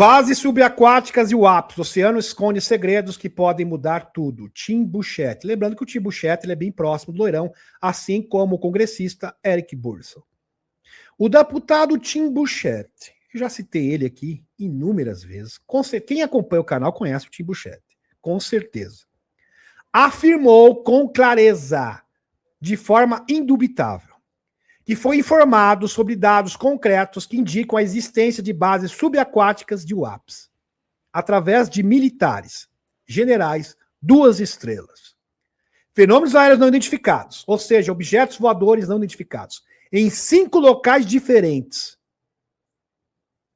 Bases subaquáticas e o ápice. O oceano esconde segredos que podem mudar tudo. Tim Burchett. Lembrando que o Tim Burchett ele é bem próximo do Loirão, assim como o congressista Eric Burson. O deputado Tim Burchett, eu já citei ele aqui inúmeras vezes. Quem acompanha o canal conhece o Tim Burchett, com certeza. Afirmou com clareza, de forma indubitável, que foi informado sobre dados concretos que indicam a existência de bases subaquáticas de UAPs, através de militares, generais, 2 estrelas. Fenômenos aéreos não identificados, ou seja, objetos voadores não identificados, em 5 locais diferentes.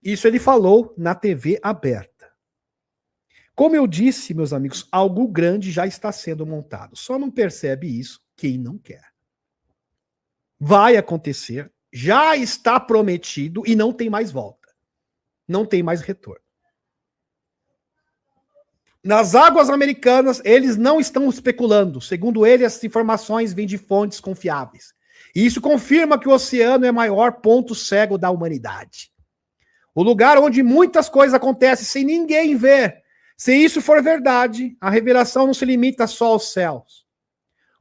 Isso ele falou na TV aberta. Como eu disse, meus amigos, algo grande já está sendo montado. Só não percebe isso quem não quer. Vai acontecer, já está prometido e não tem mais volta. Não tem mais retorno. Nas águas americanas, eles não estão especulando. Segundo ele, as informações vêm de fontes confiáveis. E isso confirma que o oceano é o maior ponto cego da humanidade. O lugar onde muitas coisas acontecem sem ninguém ver. Se isso for verdade, a revelação não se limita só aos céus.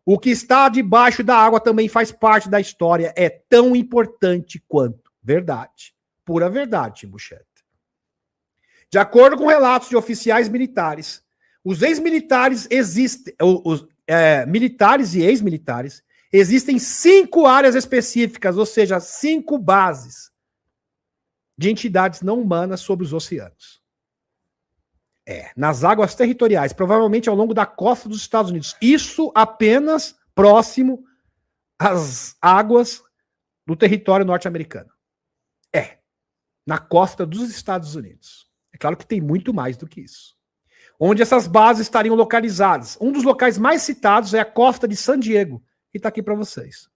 O que está debaixo da água também faz parte da história. É tão importante quanto. Verdade. Pura verdade, Burchett. De acordo com relatos de oficiais militares, os ex-militares existem, militares e ex-militares, existem 5 áreas específicas, ou seja, 5 bases de entidades não humanas sobre os oceanos. Nas águas territoriais, provavelmente ao longo da costa dos Estados Unidos. Isso apenas próximo às águas do território norte-americano. Na costa dos Estados Unidos. É claro que tem muito mais do que isso. Onde essas bases estariam localizadas. Um dos locais mais citados é a costa de San Diego, que está aqui para vocês.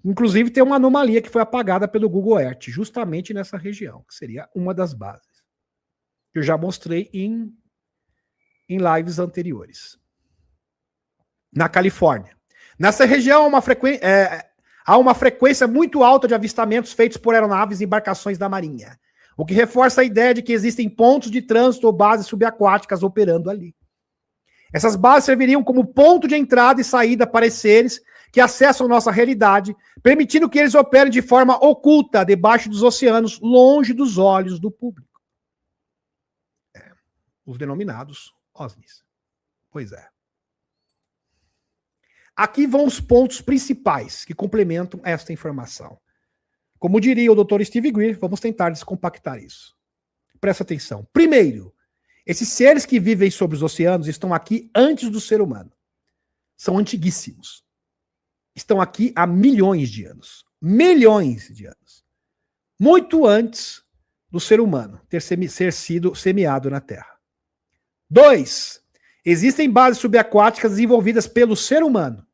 Inclusive tem uma anomalia que foi apagada pelo Google Earth, justamente nessa região, que seria uma das bases. Eu já mostrei em lives anteriores. Na Califórnia. Nessa região há uma frequência muito alta de avistamentos feitos por aeronaves e embarcações da Marinha, o que reforça a ideia de que existem pontos de trânsito ou bases subaquáticas operando ali. Essas bases serviriam como ponto de entrada e saída para esses seres que acessam nossa realidade, permitindo que eles operem de forma oculta debaixo dos oceanos, longe dos olhos do público. Os denominados OVNIs. Pois é. Aqui vão os pontos principais que complementam esta informação. Como diria o Dr. Steve Greer, vamos tentar descompactar isso. Presta atenção. Primeiro, esses seres que vivem sobre os oceanos estão aqui antes do ser humano. São antiguíssimos. Estão aqui há milhões de anos. Milhões de anos. Muito antes do ser humano ter sido semeado na Terra. 2. Existem bases subaquáticas desenvolvidas pelo ser humano.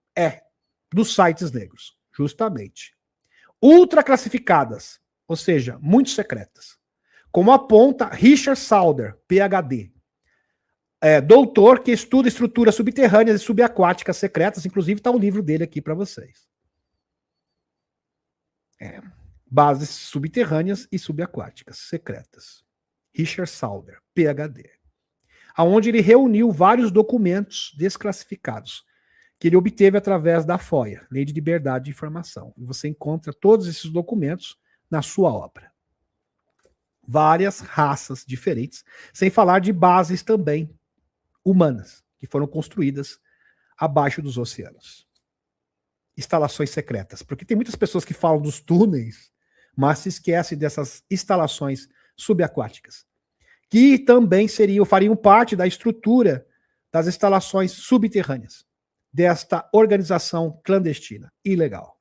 Dos sites negros. Justamente. Ultra classificadas, ou seja, muito secretas. Como aponta Richard Sauder, PhD. Doutor que estuda estruturas subterrâneas e subaquáticas secretas. Inclusive está o livro dele aqui para vocês. Bases subterrâneas e subaquáticas secretas. Richard Sauder, PhD. Aonde ele reuniu vários documentos desclassificados que ele obteve através da FOIA, Lei de Liberdade de Informação. E você encontra todos esses documentos na sua obra. Várias raças diferentes, sem falar de bases também humanas, que foram construídas abaixo dos oceanos. Instalações secretas, porque tem muitas pessoas que falam dos túneis, mas se esquecem dessas instalações subaquáticas, que também fariam parte da estrutura das instalações subterrâneas desta organização clandestina, ilegal.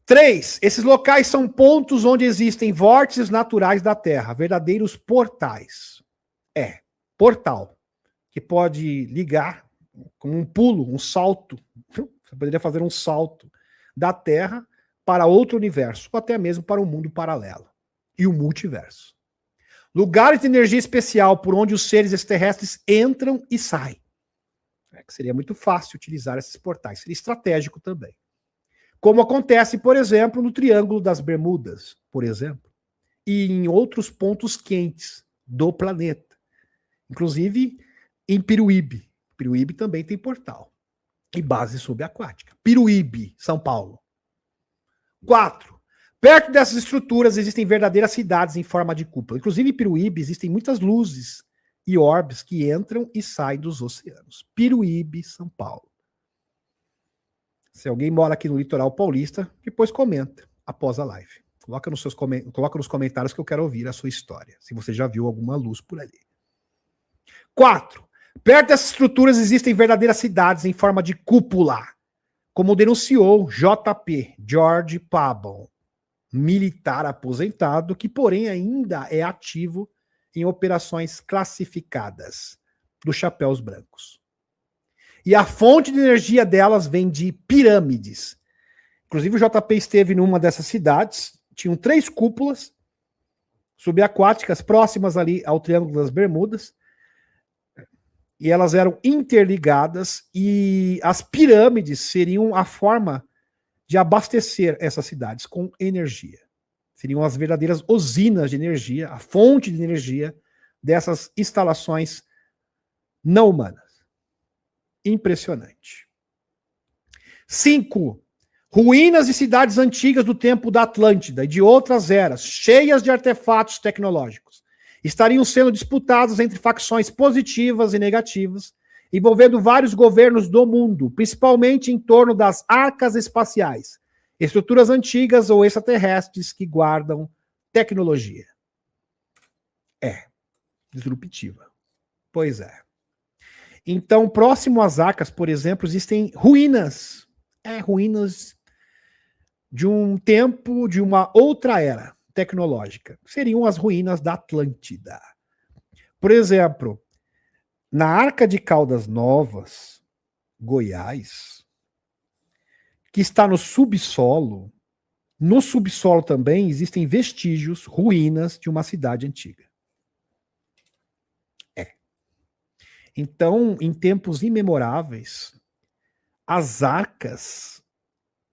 3. Esses locais são pontos onde existem vórtices naturais da Terra, verdadeiros portais. Portal, que pode ligar com um pulo, um salto. Você poderia fazer um salto da Terra para outro universo, ou até mesmo para um mundo paralelo. E o multiverso. Lugares de energia especial por onde os seres extraterrestres entram e saem. Que seria muito fácil utilizar esses portais. Seria estratégico também. Como acontece, por exemplo, no Triângulo das Bermudas, por exemplo. e em outros pontos quentes do planeta, inclusive em Piruíbe. Piruíbe também tem portal e base subaquática. Piruíbe, São Paulo. 4. Perto dessas estruturas existem verdadeiras cidades em forma de cúpula. Inclusive em Piruíbe existem muitas luzes e orbes que entram e saem dos oceanos. Piruíbe, São Paulo. Se alguém mora aqui no litoral paulista, depois comenta após a live. Coloca nos comentários que eu quero ouvir a sua história, se você já viu alguma luz por ali. 4. Perto dessas estruturas existem verdadeiras cidades em forma de cúpula, como denunciou JP, George Pabon, militar aposentado, que porém ainda é ativo em operações classificadas dos chapéus brancos. E a fonte de energia delas vem de pirâmides. Inclusive o JP esteve numa dessas cidades, tinham 3 cúpulas subaquáticas próximas ali ao Triângulo das Bermudas, e elas eram interligadas, e as pirâmides seriam a forma de abastecer essas cidades com energia. Seriam as verdadeiras usinas de energia, a fonte de energia dessas instalações não humanas. Impressionante. 5. Ruínas de cidades antigas do tempo da Atlântida e de outras eras, cheias de artefatos tecnológicos, estariam sendo disputadas entre facções positivas e negativas, envolvendo vários governos do mundo, principalmente em torno das arcas espaciais, estruturas antigas ou extraterrestres que guardam tecnologia. É disruptiva. Pois é. Então, próximo às arcas, por exemplo, existem ruínas. Ruínas de um tempo, de uma outra era tecnológica. Seriam as ruínas da Atlântida. Por exemplo, na Arca de Caldas Novas, Goiás, que está no subsolo também existem vestígios, ruínas de uma cidade antiga. Então, em tempos imemoráveis, as arcas,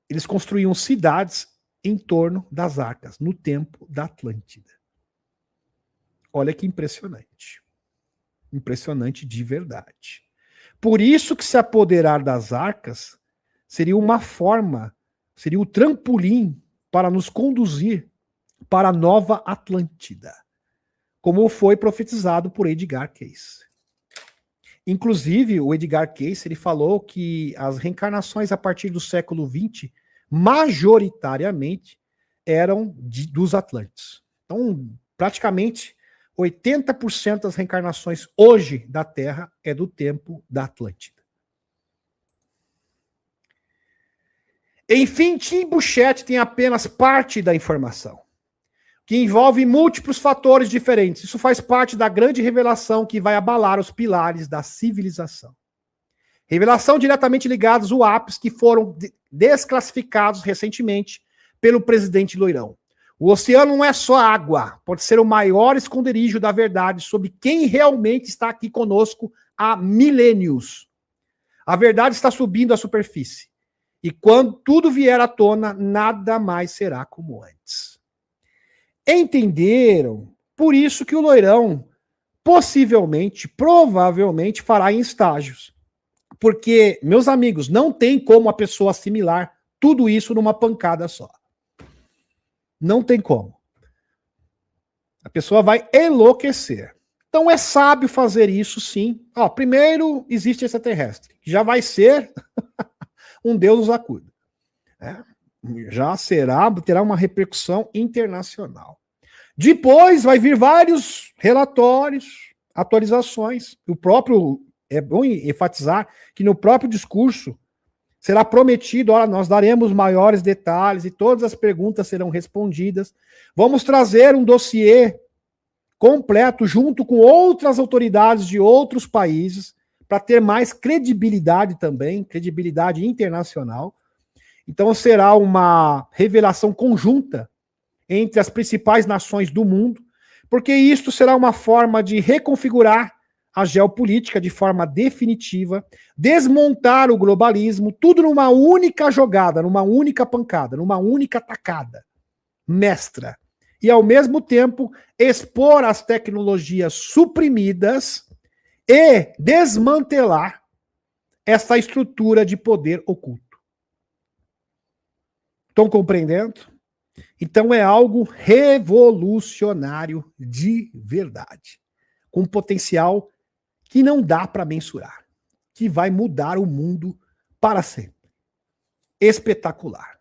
eles construíam cidades em torno das arcas, no tempo da Atlântida. Olha que impressionante. Impressionante de verdade. Por isso que se apoderar das arcas seria uma forma, seria o trampolim para nos conduzir para a nova Atlântida, como foi profetizado por Edgar Cayce. Inclusive, o Edgar Cayce, ele falou que as reencarnações a partir do século XX, majoritariamente, eram dos Atlantes. Então, praticamente, 80% das reencarnações hoje da Terra é do tempo da Atlântida. Enfim, Tim Burchett tem apenas parte da informação, que envolve múltiplos fatores diferentes. Isso faz parte da grande revelação que vai abalar os pilares da civilização. Revelação diretamente ligada aos UAPs que foram desclassificados recentemente pelo presidente Loirão. O oceano não é só água, pode ser o maior esconderijo da verdade sobre quem realmente está aqui conosco há milênios. A verdade está subindo à superfície. E quando tudo vier à tona, nada mais será como antes. Entenderam? Por isso que o Loirão possivelmente, provavelmente fará em estágios. Porque, meus amigos, não tem como a pessoa assimilar tudo isso numa pancada só. Não tem como. A pessoa vai enlouquecer. Então é sábio fazer isso, sim. Primeiro, existe extraterrestre. Já vai ser um Deus nos acuda. Já terá uma repercussão internacional. Depois vai vir vários relatórios, atualizações. É bom enfatizar que no próprio discurso será prometido, nós daremos maiores detalhes e todas as perguntas serão respondidas. Vamos trazer um dossiê completo junto com outras autoridades de outros países para ter mais credibilidade também, credibilidade internacional. Então será uma revelação conjunta entre as principais nações do mundo, porque isto será uma forma de reconfigurar a geopolítica de forma definitiva, desmontar o globalismo, tudo numa única jogada, numa única pancada, numa única tacada mestra. e, ao mesmo tempo, expor as tecnologias suprimidas e desmantelar essa estrutura de poder oculto. Estão compreendendo? Então é algo revolucionário de verdade, com potencial que não dá para mensurar, que vai mudar o mundo para sempre. Espetacular.